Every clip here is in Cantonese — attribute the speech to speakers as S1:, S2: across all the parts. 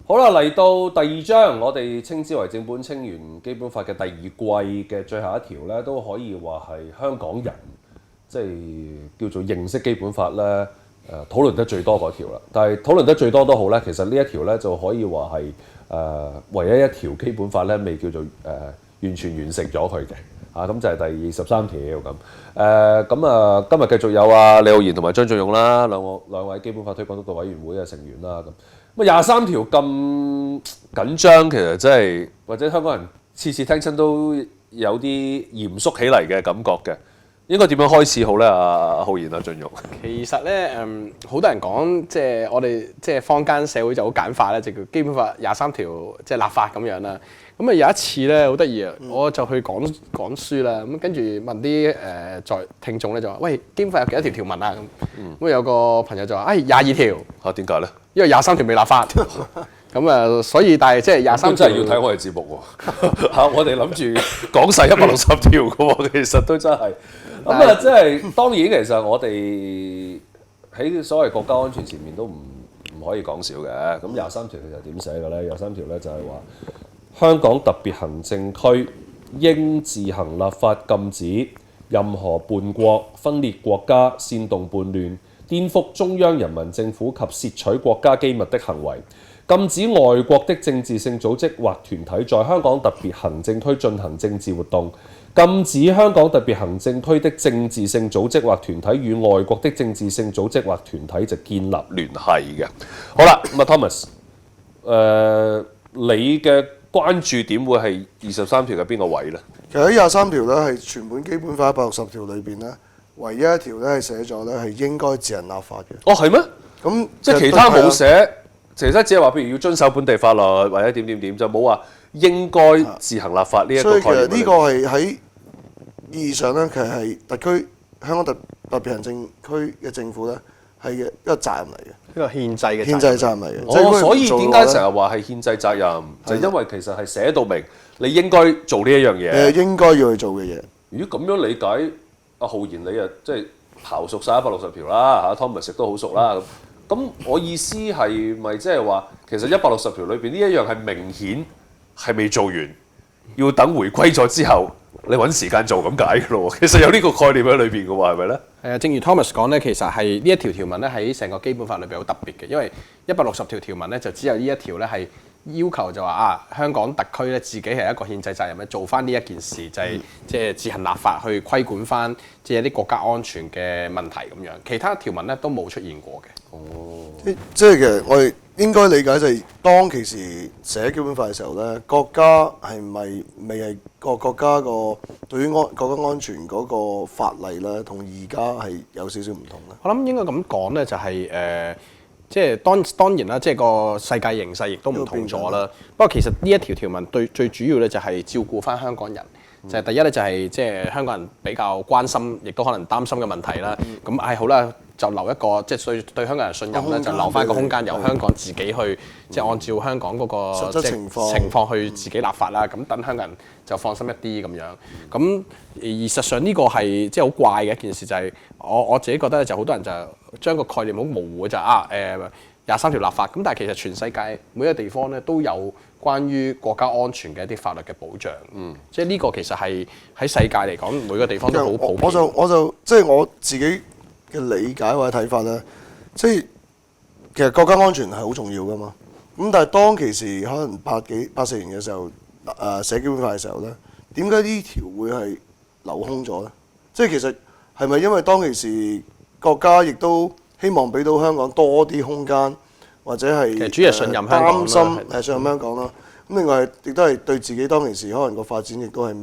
S1: 好啦，嚟到第二章，我哋稱之為正本清源基本法嘅第二季嘅最後一條咧，都可以話係香港人即係叫做認識基本法咧討論得最多嗰條啦。但係討論得最多都好咧，其實呢一條咧就可以話係唯一一條基本法咧未叫做完全完成咗佢嘅。咁就係第23條咁。今日繼續有李浩然同埋張俊勇啦，兩位基本法推廣督導委員會嘅成員啦。咁23條咁緊張，其實真係或者香港人次次聽親都有啲嚴肅起嚟嘅感覺嘅。應該點樣開始好咧？阿浩然、阿俊勇。
S2: 其實咧，好多人講即係我哋即係坊間社會就好簡化咧，就叫基本法23條即係立法咁樣啦。咁啊有一次咧好得意啊，我就去講書啦，咁跟住問啲在聽眾咧就話：喂，基本法有幾多條條文啊？咁有個朋友就話：22條。
S1: 嚇點解咧？
S2: 因為23條未立法。咁所以但係即係23條
S1: 真係要睇我哋節目喎。我哋諗住講晒160條嘅喎，其實都真係。即係當然，其實我哋喺所謂國家安全前面都唔可以講少嘅。咁23條其實點寫嘅咧？23條咧就係話香港特別行政區應自行立法禁止任何叛國、分裂國家、煽動叛亂、顛覆中央人民政府及竊取國家機密的行為。禁止外國的政治性組織或團體在香港特別行政區進行政治活動，禁止香港特別行政區的政治性組織或團體與外國的政治性組織或團體就建立聯繫嘅。好啦，咁Thomas，你嘅關注點會係23條嘅邊個位呢？
S3: 其實喺23條咧係全本基本法160條裏邊咧，唯一一條咧係寫咗咧係應該自行立法嘅。
S1: 哦，係咩？
S3: 咁
S1: 即係其他冇寫。其實只係話，譬如要遵守本地法律或者點，就冇話應該自行立法呢一個概念。
S3: 所以其實呢個係喺意義上咧，其實係特區香港特別行政區嘅政府咧係一個責任嚟嘅，
S2: 一個憲制嘅
S3: 憲制責任嚟嘅。
S1: 所以點解成日話係憲制責任？就因為其實係寫到明，你應該做呢一樣嘢。
S3: 應該要去做嘅嘢。
S1: 如果咁樣理解，阿浩然你啊，即係刨熟晒160條啦嚇，Thomas 都好熟啦。咁我意思係咪即係話，其實160條裏邊呢一樣係明顯係未做完，要等回歸咗之後，你揾時間做咁解嘅咯？其實有呢個概念喺裏邊嘅喎，係咪咧？
S2: 係啊，正如 Thomas 講咧，其實係呢一條條文咧喺成個基本法裏邊好特別嘅，因為160條條文咧就只有呢一條咧係要求就話香港特區咧自己係一個憲制責任咧做翻呢一件事，就係即係自行立法去規管翻即係一啲國家安全嘅問題咁樣，其他條文咧都冇出現過嘅。
S3: 即係其實我哋應該理解就係當其時寫基本法嘅時候咧，國家係咪未係個國家個對於國家安全嗰個法例咧，同而家係有少少唔同咧？
S2: 我諗應該咁講咧，就係即係當然啦，即係個世界形勢亦都唔同咗啦。不過其實呢一條條文對最主要咧就係照顧翻香港人。就係第一咧，就係即係香港人比較關心，亦都可能擔心嘅問題啦。咁好啦，就留一個即係對香港人信任咧，就留翻個空間，由香港自己去即係按照香港嗰個
S3: 實質情
S2: 況去自己立法啦。咁等香港人就放心一啲咁樣。咁而實上呢個係即係好怪嘅一件事，就係我自己覺得咧，就好多人就將個概念好模糊嘅就23條立法。咁但係其實全世界每一個地方咧都有關於國家安全嘅一啲法律嘅保障，即係呢個其實係喺世界嚟講，每個地方都好普遍。
S3: 我就即係我自己嘅理解或者睇法咧，即係其實國家安全係好重要噶嘛。咁但係當其時可能84年嘅時候，寫基本法嘅時候咧，點解呢條會係留空咗咧？即係其實係咪因為當其時國家亦都希望俾到香港多啲空間？或者係
S2: 其實主要係信任香港啦，
S3: 擔心係信任香港啦。咁另外亦都係對自己當其時可能個發展亦都係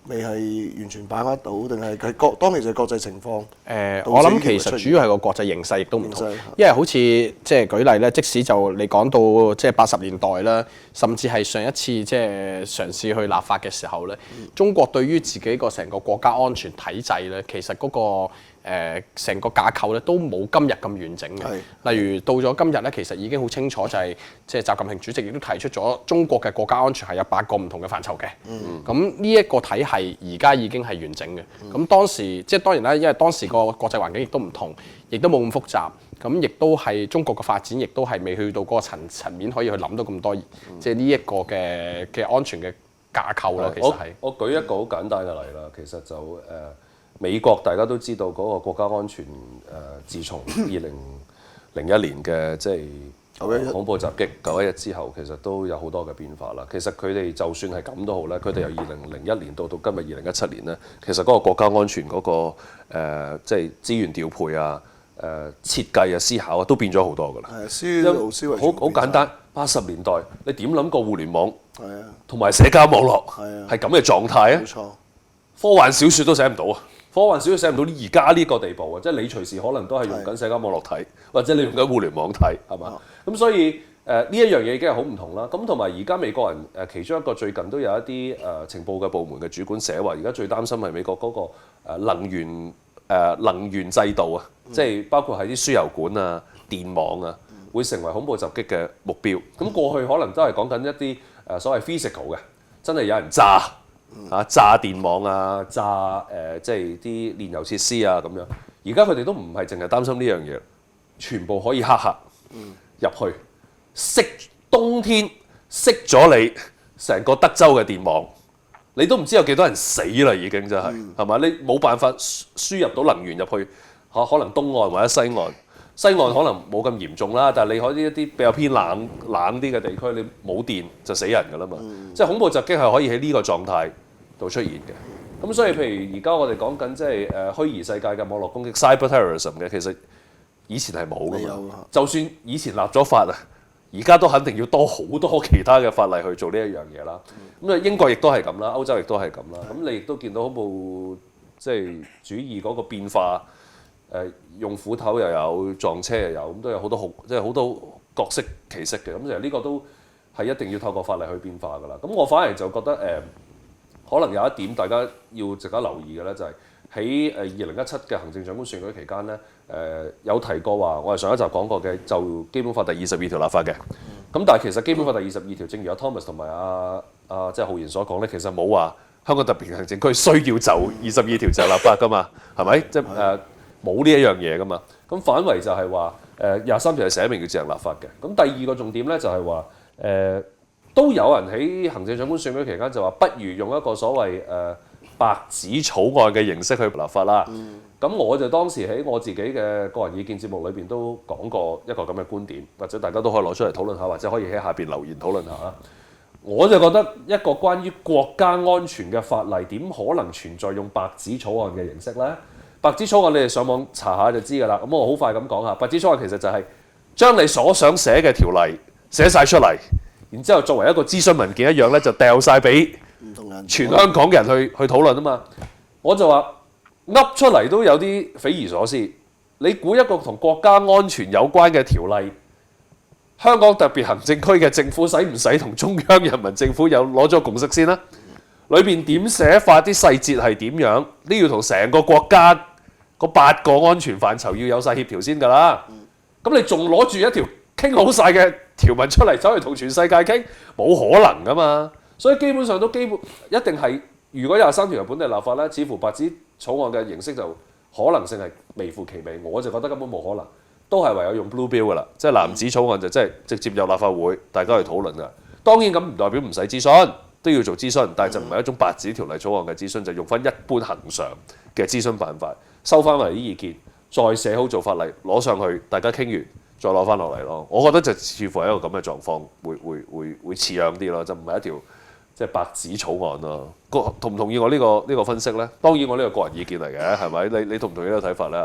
S3: 未係完全把握到，定係當其時嘅國際情況。
S2: 我諗其實主要係個國際形勢亦都唔同，因為好似即係舉例咧，即使就你講到即係80年代啦，甚至係上一次即係嘗試去立法嘅時候咧，中國對於自己個成個國家安全體制咧，其實嗰個成個架構咧都冇今日咁完整嘅。例如到咗今日咧，其實已經好清楚就係即係習近平主席亦都提出咗中國嘅國家安全係有8個唔同嘅範疇嘅。咁呢一個體系而家已經係完整嘅。咁當時即係當然啦，因為當時個國際環境亦都唔同，亦都冇咁複雜。咁亦都係中國嘅發展，亦都係未去到嗰個層面可以去諗到咁多，即係呢一個嘅安全嘅架構咯。其實係
S1: 我舉一個好簡單嘅例啦，其實就美國大家都知道嗰個國家安全自從2001年嘅即係恐怖襲擊911之後，其實都有好多嘅變化啦。其實佢哋就算係咁都好咧，佢哋由2001年到今日2017年咧，其實嗰個國家安全嗰個即係資源調配啊、設計啊、思考啊，都變咗好多㗎啦。
S3: 係思維
S1: 好簡單。80年代你點諗過互聯網
S3: 係啊，
S1: 同埋社交網絡
S3: 係
S1: 係咁嘅狀態啊？
S3: 冇錯。
S1: 科幻小説都寫唔到啊！科幻小説寫唔到而家呢個地步啊！即係你隨時可能都係用緊社交網絡睇，或者你用緊互聯網睇，係嘛？咁所以呢一樣嘢已經係好唔同啦。咁同埋而家美國人其中一個最近都有一啲情報嘅部門嘅主管寫話，而家最擔心係美國嗰個能源制度啊，即係包括係啲輸油管啊、電網啊，會成為恐怖襲擊嘅目標。咁過去可能都係講緊一啲所謂 physical 嘅，真係有人炸。炸電網啊，炸即係啲煉油設施啊咁樣。而家佢哋都唔係淨係擔心呢樣嘢，全部可以黑客入去熄冬天熄咗你成個德州嘅電網，你都唔知有幾多人死啦已經真係係嘛？你冇辦法輸入到能源入去可能東岸或者西岸。西岸可能冇咁嚴重啦，但係你可以一啲比較偏冷啲嘅地區，你冇電就死人㗎啦嘛。即係恐怖襲擊係可以喺呢個狀態度出現嘅。咁所以譬如而家我哋講緊即係虛擬世界嘅網絡攻擊 cyber terrorism 嘅，其實以前係冇㗎嘛。就算以前立咗法啊，而家都肯定要多好多其他嘅法例去做呢一樣嘢啦。咁啊英國亦都係咁啦，歐洲亦都係咁啦。咁你亦都見到恐怖即係主義嗰個變化。用斧頭又有撞車又有，咁都有好多即係好多各色其色嘅。咁其實呢個都係一定要透過法例去變化㗎啦。咁我反而就覺得可能有一點大家要值得留意嘅咧，就係喺2017嘅行政長官選舉期間咧，有提過話，我哋上一集講過嘅就基本法第22條立法嘅。咁但係其實基本法第22條，正如阿 Thomas 同埋即係浩然所講咧，其實冇話香港特別行政區需要就22條就立法㗎嘛，係咪？即係冇呢一樣嘢噶嘛，咁反為就係話23條係寫明要自行立法嘅。咁第二個重點咧就係話都有人喺行政長官選舉期間就話，不如用一個所謂白紙草案嘅形式去立法啦。咁我就當時喺我自己嘅個人意見節目裏邊都講過一個咁嘅觀點，或者大家都可以攞出嚟討論下，或者可以喺下邊留言討論下啦。我就覺得一個關於國家安全嘅法例，點可能存在用白紙草案嘅形式咧？白紙草案你哋上網查下就知㗎啦。咁我好快咁講下，白紙草案其實就係將你所想寫嘅條例寫晒出嚟，然之後作為一個諮詢文件一樣咧，就掉晒俾全香港人去討論啊嘛。我就話噏出嚟都有啲匪夷所思。你估一個同國家安全有關嘅條例，香港特別行政區嘅政府使唔使同中央人民政府有攞咗共識先啦？裏邊點寫法，啲細節係點樣？呢要同成個國家嗰8個安全範疇要有晒協調先㗎啦。咁你仲攞住一條傾好晒嘅條文出嚟走去同全世界傾，冇可能㗎嘛。所以基本上都一定係，如果23條係本地立法咧，似乎白紙草案嘅形式就可能性係微乎其微。我就覺得根本冇可能，都係唯有用 Blue Bill 㗎啦，即係藍紙草案就即係直接入立法會，大家去討論㗎。當然咁唔代表唔使諮詢。都要做諮詢，但係就唔係一種白紙條例草案嘅諮詢，就用翻一般恒常嘅諮詢辦法，收翻嚟啲意見，再寫好做法例，攞上去，大家傾完，再攞翻落嚟咯。我覺得就似乎係一個咁嘅狀況，會似樣啲咯，就唔係一條即係白紙草案咯。同唔同意我呢個分析咧？當然我呢個個人意見嚟嘅，係咪？你同唔同意呢個睇法咧？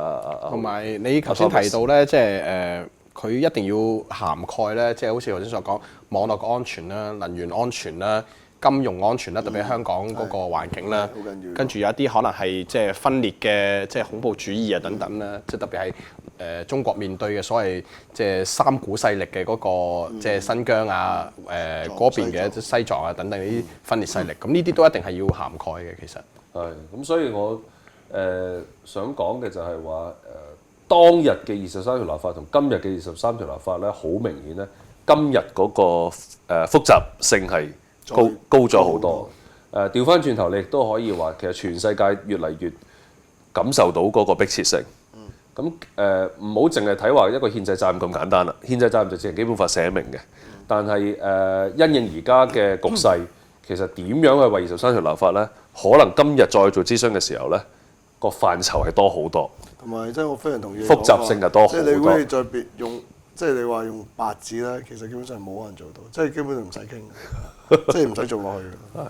S2: 同埋你頭先提到咧，即係佢一定要涵蓋咧，即係好似頭先所講，網絡嘅安全啦、能源安全啦。金融安全啦，特別係香港嗰個環境啦，跟住有一啲可能係即係分裂嘅，即係恐怖主義啊等等啦，即係特別係中國面對嘅所謂即係三股勢力嘅嗰個即係新疆啊嗰邊嘅西藏啊等等呢啲分裂勢力，咁呢啲都一定係要涵蓋嘅其實。
S1: 係咁，所以我想講嘅就係話當日嘅23條立法同今日嘅23條立法咧，好明顯咧，今日嗰個複雜性係高咗好多。調翻轉頭，你亦都可以話，其實全世界越嚟越感受到嗰個迫切性。咁唔好淨係睇話一個憲制責任咁簡單啦。憲制責任就只係基本法寫明嘅，但係因應而家嘅局勢，其實點樣去為23條立法咧？可能今日再做諮詢嘅時候咧，個範疇係多好多。
S3: 同埋即係我非常同意
S1: 複雜性就多好多。
S3: 即係你如果你再別用，即係你話用白紙咧，其實基本上冇可能做到，即係基本上唔使傾，即係唔使做落去嘅。